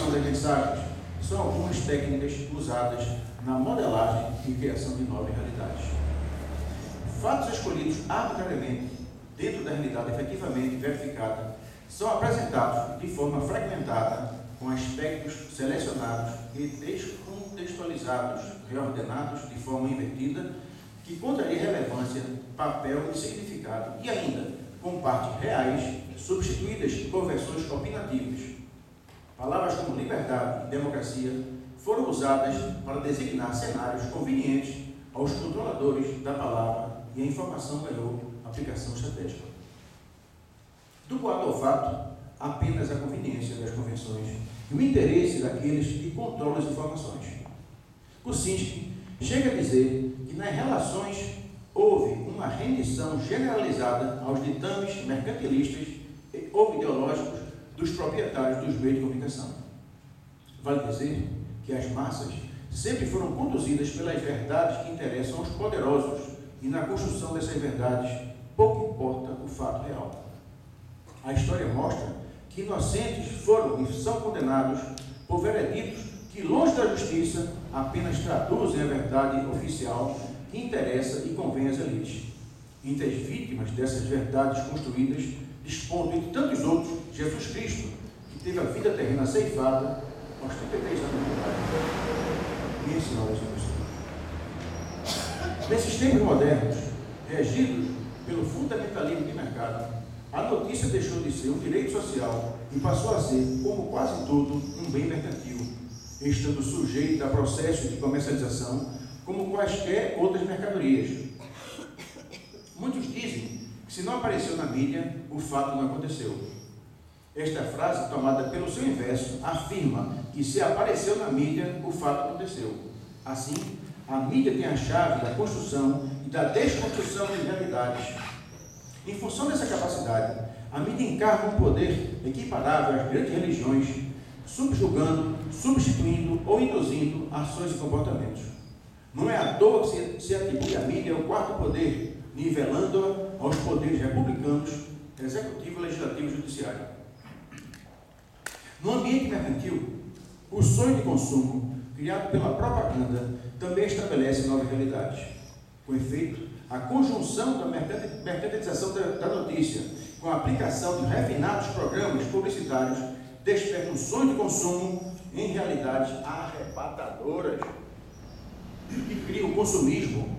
interpretação das mensagens são algumas técnicas usadas na modelagem e criação de novas realidades. Fatos escolhidos arbitrariamente dentro da realidade efetivamente verificada são apresentados de forma fragmentada, com aspectos selecionados e descontextualizados, reordenados de forma invertida, que contraria relevância, papel e significado, e ainda com partes reais substituídas por versões opinativas. Palavras como liberdade e democracia foram usadas para designar cenários convenientes aos controladores da palavra e a informação ganhou aplicação estratégica. Do quadro ao fato, apenas a conveniência das convenções e o interesse daqueles que controlam as informações. Kuczynski chega a dizer que nas relações houve uma rendição generalizada aos ditames mercantilistas ou ideológicos dos proprietários dos meios de comunicação. Vale dizer que as massas sempre foram conduzidas pelas verdades que interessam aos poderosos e na construção dessas verdades pouco importa o fato real. A história mostra que inocentes foram e são condenados por vereditos que, longe da justiça, apenas traduzem a verdade oficial que interessa e convém às elites. Entre as vítimas dessas verdades construídas, dispondo, entre tantos outros, Jesus Cristo, que teve a vida terrena ceifada aos 33 anos de idade. Minhas senhoras e meus senhores, nesses tempos modernos, regidos pelo fundamentalismo de mercado, a notícia deixou de ser um direito social e passou a ser, como quase tudo, um bem mercantil, estando sujeito a processos de comercialização como quaisquer outras mercadorias. Muitos dizem que se não apareceu na mídia, o fato não aconteceu. Esta frase, tomada pelo seu inverso, afirma que se apareceu na mídia, o fato aconteceu. Assim, a mídia tem a chave da construção e da desconstrução de realidades. Em função dessa capacidade, a mídia encarna um poder equiparável às grandes religiões, subjugando, substituindo ou induzindo ações e comportamentos. Não é à toa que se atribui à mídia o quarto poder, nivelando-a aos poderes republicanos, executivo, legislativo e judiciário. No ambiente mercantil, o sonho de consumo, criado pela propaganda, também estabelece novas realidades. Com efeito, a conjunção da mercantilização da notícia com a aplicação de refinados programas publicitários desperta um sonho de consumo em realidades arrebatadoras que cria o consumismo,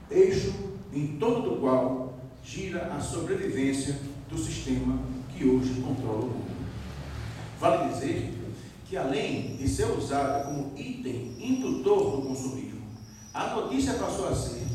eixo em torno do qual gira a sobrevivência do sistema que hoje controla o mundo. Vale dizer que, além de ser usada como item indutor do consumismo, a notícia passou a ser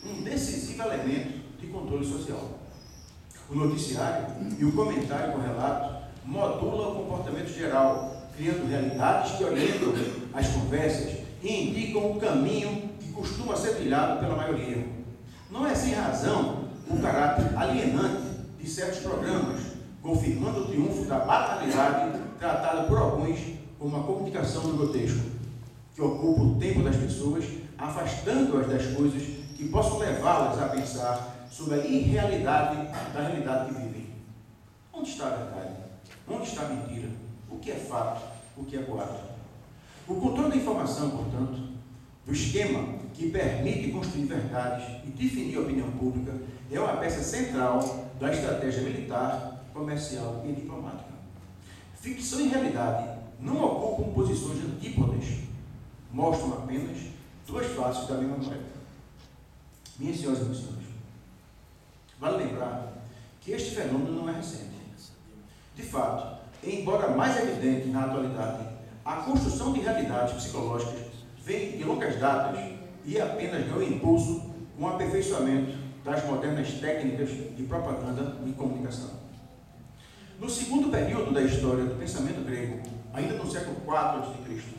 um decisivo elemento de controle social. O noticiário e o comentário correlato modulam o comportamento geral, criando realidades que orientam as conversas e indicam o caminho que costuma ser trilhado pela maioria. Não é sem razão o caráter alienante de certos programas, confirmando o triunfo da banalidade tratada por alguns como uma comunicação do grotesco, que ocupa o tempo das pessoas, afastando-as das coisas que possam levá-las a pensar sobre a irrealidade da realidade que vivem. Onde está a verdade? Onde está a mentira? O que é fato? O que é boato? O controle da informação, portanto, do esquema que permite construir verdades e definir a opinião pública, é uma peça central da estratégia militar, comercial e diplomática. Ficção e realidade não ocupam posições antípodas, mostram apenas duas faces da mesma moeda. Minhas senhoras e meus senhores, vale lembrar que este fenômeno não é recente. De fato, embora mais evidente na atualidade, a construção de realidades psicológicas vem de longas datas e apenas ganhou impulso com o aperfeiçoamento das modernas técnicas de propaganda e comunicação. No segundo período da história do pensamento grego, ainda no século IV a.C.,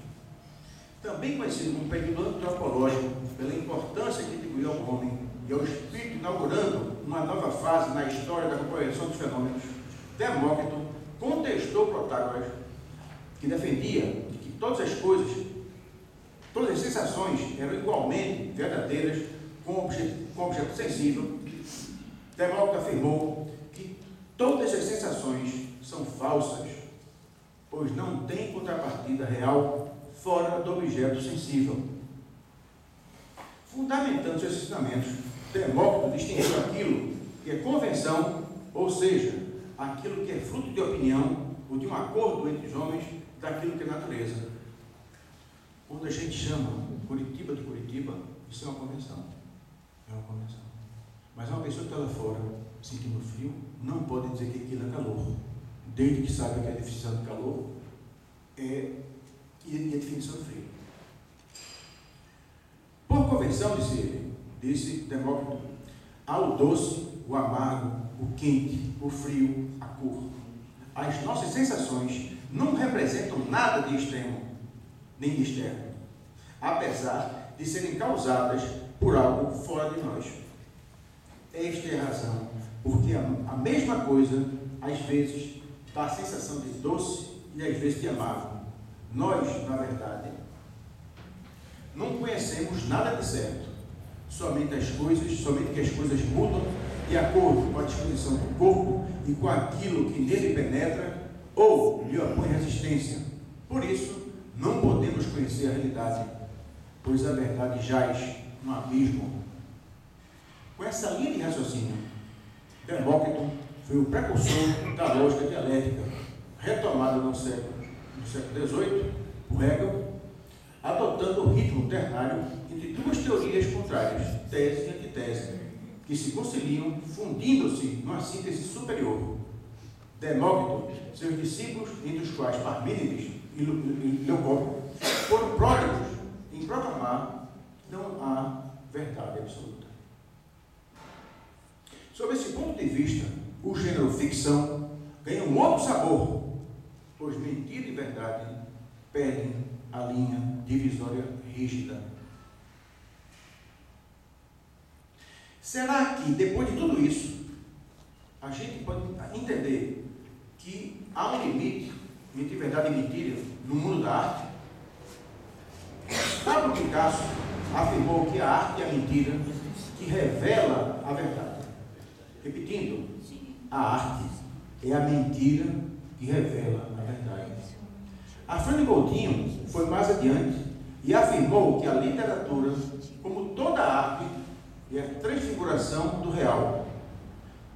também conhecido como período antropológico, pela importância que atribuiu ao homem e ao espírito, inaugurando uma nova fase na história da compreensão dos fenômenos, Demócrito contestou Protágoras, que defendia que todas as coisas, todas as sensações eram igualmente verdadeiras com objeto sensível. Demócrito afirmou que todas as sensações são falsas, pois não tem contrapartida real fora do objeto sensível. Fundamentando seus ensinamentos, Demócrito distinguiu aquilo que é convenção, ou seja, aquilo que é fruto de opinião ou de um acordo entre os homens, daquilo que é natureza. Quando a gente chama Curitiba de Curitiba, isso é uma convenção. É uma convenção. Mas uma pessoa que está lá fora, sentindo frio, não pode dizer que aquilo é calor, desde que saiba que a definição de calor é a definição de frio. Por convenção, disse Demócrito, há o doce, o amargo, o quente, o frio, a cor. As nossas sensações não representam nada de extremo, nem de externo, apesar de serem causadas por algo fora de nós. Esta é a razão, porque a mesma coisa, às vezes, dá a sensação de doce e às vezes de amargo. Nós, na verdade, não conhecemos nada de certo, somente que as coisas mudam de acordo com a disposição do corpo e com aquilo que nele penetra ou lhe opõe resistência. Por isso, não podemos conhecer a realidade, pois a verdade jaz no abismo. Com essa linha de raciocínio, Demócrito foi o precursor da lógica dialética, retomada no século XVIII por Hegel, adotando o ritmo ternário entre duas teorias contrárias, tese e antitese, que se conciliam, fundindo-se numa síntese superior. Demócrito, seus discípulos, entre os quais Parmênides e Leucópio, foram pródigos em proclamar que não há verdade absoluta. Sob esse ponto de vista, o gênero ficção ganha um outro sabor, pois mentira e verdade perdem a linha divisória rígida. Será que, depois de tudo isso, a gente pode entender que há um limite entre verdade e mentira no mundo da arte? Pablo Picasso afirmou que a arte é a mentira que revela a verdade. Repetindo, a arte é a mentira que revela a verdade. Afrânio Coutinho foi mais adiante e afirmou que a literatura, como toda arte, é a transfiguração do real.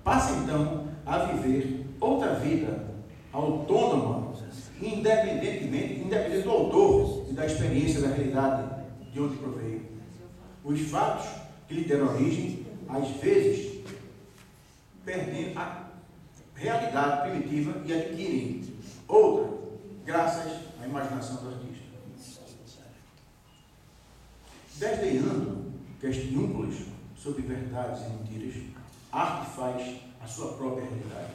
Passa então a viver outra vida, autônoma, independente do autor e da experiência da realidade de onde proveio. Os fatos que lhe deram origem, às vezes, perdem a realidade primitiva e adquirem outra, graças à imaginação do artista. Desdenhando questiúnculos sobre verdades e mentiras, a arte faz a sua própria realidade.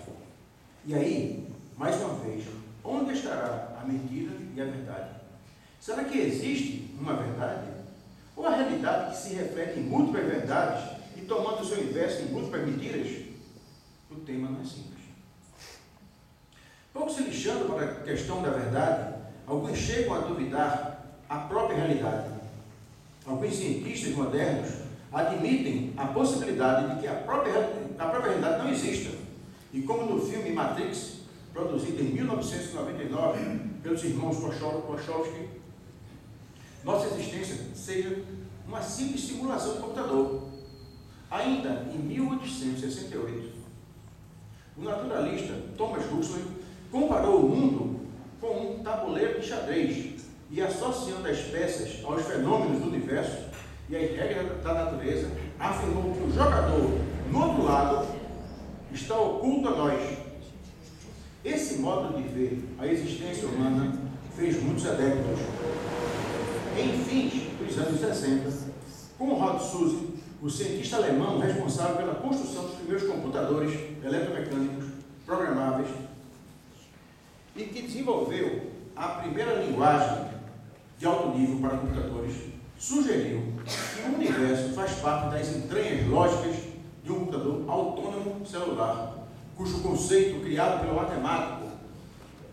E aí, mais uma vez, onde estará a mentira e a verdade? Será que existe uma verdade? Ou a realidade que se reflete em múltiplas verdades e tomando o seu inverso em múltiplas mentiras? O tema não é simples. Pouco se lixando para a questão da verdade, alguns chegam a duvidar a própria realidade. Alguns cientistas modernos admitem a possibilidade de que a própria realidade não exista. E como no filme Matrix, produzido em 1999 pelos irmãos Wachowski, nossa existência seja uma simples simulação de computador. Ainda em 1868, o naturalista Thomas Huxley comparou o mundo com um tabuleiro de xadrez e, associando as peças aos fenômenos do universo e às regras da natureza, afirmou que o jogador, no outro lado, está oculto a nós. Esse modo de ver a existência humana fez muitos adeptos. Em fins dos anos 60, Konrad Zuse, o cientista alemão responsável pela construção dos primeiros computadores eletromecânicos programáveis e que desenvolveu a primeira linguagem de alto nível para computadores, sugeriu que o universo faz parte das entranhas lógicas de um computador autônomo celular, cujo conceito, criado pelo matemático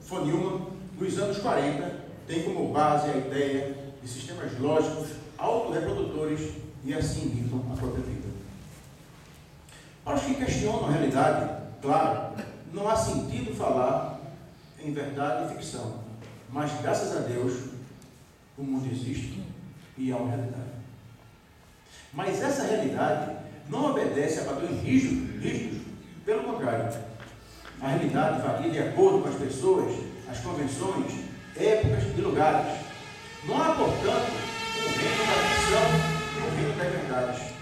von Neumann nos anos 40, tem como base a ideia de sistemas lógicos autorreprodutores e assim imitam a própria vida. Para os que questionam a realidade, claro, não há sentido falar em verdade e ficção, mas graças a Deus o mundo existe e é uma realidade. Mas essa realidade não obedece a padrões rígidos, pelo contrário. A realidade varia de acordo com as pessoas, as convenções, épocas e lugares. Não há, portanto, um reino da ficção e um reino das verdades.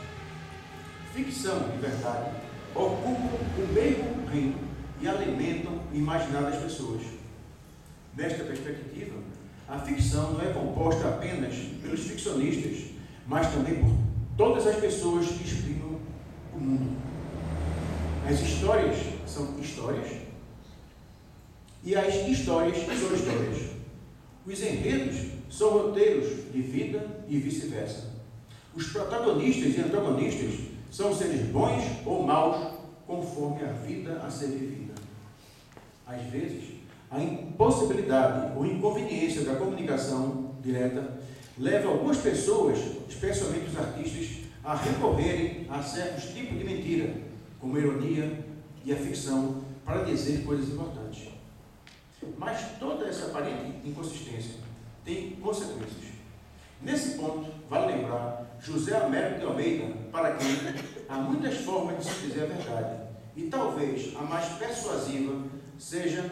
Ficção e verdade ocupam o mesmo reino e alimentam o imaginário das pessoas. Nesta perspectiva, a ficção não é composta apenas pelos ficcionistas, mas também por todas as pessoas que exprimem o mundo. As histórias são histórias e as histórias são histórias. Os enredos são roteiros de vida e vice-versa. Os protagonistas e antagonistas são seres bons ou maus, conforme a vida a ser vivida. Às vezes, a impossibilidade ou inconveniência da comunicação direta leva algumas pessoas, especialmente os artistas, a recorrerem a certos tipos de mentira, como a ironia e a ficção, para dizer coisas importantes. Mas toda essa aparente inconsistência tem consequências. Nesse ponto, vale lembrar José Américo de Almeida, para quem há muitas formas de se dizer a verdade, e talvez a mais persuasiva seja